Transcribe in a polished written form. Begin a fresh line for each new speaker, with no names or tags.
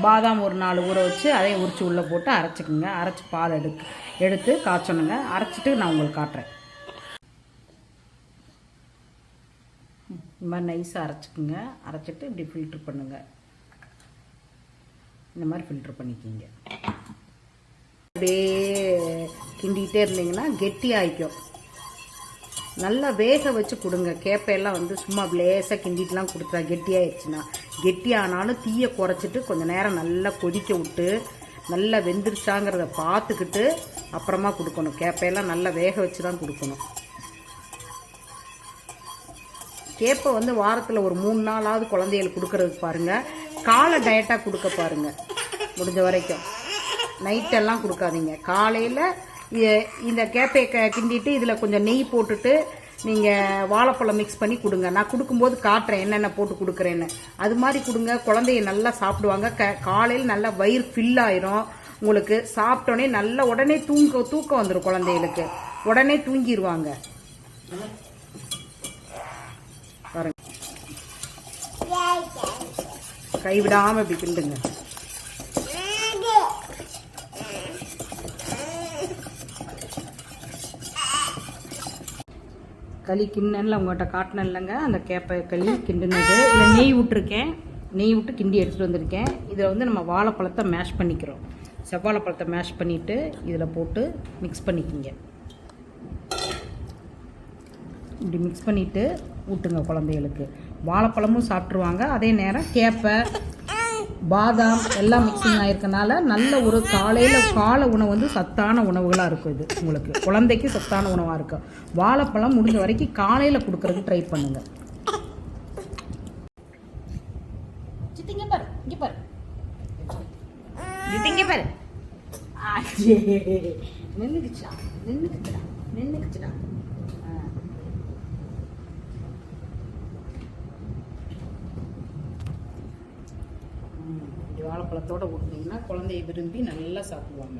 பாதாம் ஒரு 4 ஊற வச்சு அதையும் உரித்து உள்ளே போட்டு அரைச்சிக்குங்க. அரைச்சி பால் எடுத்து காய்ச்சணுங்க. அரைச்சிட்டு நான் உங்களுக்கு காட்டுறேன். இந்த மாதிரி நைஸாக அரைச்சிக்குங்க. அரைச்சிட்டு இப்படி ஃபில்ட்ரு பண்ணுங்கள். இந்த மாதிரி ஃபில்ட்ரு பண்ணிக்கிங்க. அப்படியே கிண்டிகிட்டே இருந்தீங்கன்னா கெட்டி ஆகிக்கும். நல்லா வேக வச்சு கொடுங்க. கேப்பையெல்லாம் வந்து சும்மா லேசாக கிண்டிட்டுலாம் கொடுத்தா கெட்டியாகிடுச்சுன்னா, கெட்டியானாலும் தீயை குறைச்சிட்டு கொஞ்சம் நேரம் நல்லா கொதிக்க விட்டு நல்லா வெந்துருச்சாங்கிறத பார்த்துக்கிட்டு அப்புறமா கொடுக்கணும். கேப்பையெல்லாம் நல்லா வேக வச்சு தான் கொடுக்கணும். கேப்பை வந்து வாரத்தில் ஒரு 3 நாளாவது குழந்தைகளுக்கு கொடுக்கறதுக்கு பாருங்கள். காலை டயட்டாக கொடுக்க பாருங்கள் முடிஞ்ச வரைக்கும். நைட்டெல்லாம் கொடுக்காதீங்க. காலையில் இந்த கேப்பையை கிண்டிட்டு இதில் கொஞ்சம் நெய் போட்டுட்டு நீங்கள் வாழைப்பழம் மிக்ஸ் பண்ணி கொடுங்க. நான் கொடுக்கும்போது காட்டுறேன் என்னென்ன போட்டு கொடுக்குறேன்னு. அது மாதிரி கொடுங்க. குழந்தைய நல்லா சாப்பிடுவாங்க. காலையில் நல்லா வயிறு ஃபில் ஆயிரும். உங்களுக்கு சாப்பிட்டோன்னே நல்லா உடனே தூக்கம் வந்துடும். குழந்தைகளுக்கு உடனே தூங்கிடுவாங்க. பாருங்க, கைவிடாமல் இப்படி கிண்டுங்க. களி கிண்ணனில் உங்கள்கிட்ட காட்டினேன் இல்லைங்க, அந்த கேப்பை களி கிண்டுனது. இதில் நெய் விட்டுருக்கேன். நெய் விட்டு கிண்டி எடுத்துகிட்டு வந்திருக்கேன். இதில் வந்து நம்ம வாழைப்பழத்தை மேஷ் பண்ணிக்கிறோம். செவ்வாழைப்பழத்தை மேஷ் பண்ணிவிட்டு இதில் போட்டு மிக்ஸ் பண்ணிக்கிங்க. இப்படி மிக்ஸ் பண்ணிவிட்டு ஊட்டுங்க குழந்தைகளுக்கு. வாழைப்பழமும் சாப்பிட்ருவாங்க. அதே நேரம் கேப்பை பாதாம் எல்லாம் மிக்சிங் ஆகிருக்கனால நல்ல ஒரு காலை உணவு வந்து சத்தான உணவுகளாக இருக்கும். இது உங்களுக்கு குழந்தைக்கு சத்தான உணவாக இருக்கும். வாழைப்பழம் முடிஞ்ச வரைக்கும் காலையில் கொடுக்கறதுக்கு ட்ரை பண்ணுங்க. நின்னுக்குச்சுடா. வாழைப்பழத்தோடு ஊட்டினீங்கன்னா குழந்தைய விரும்பி நல்லா சாப்பிடுவாங்க.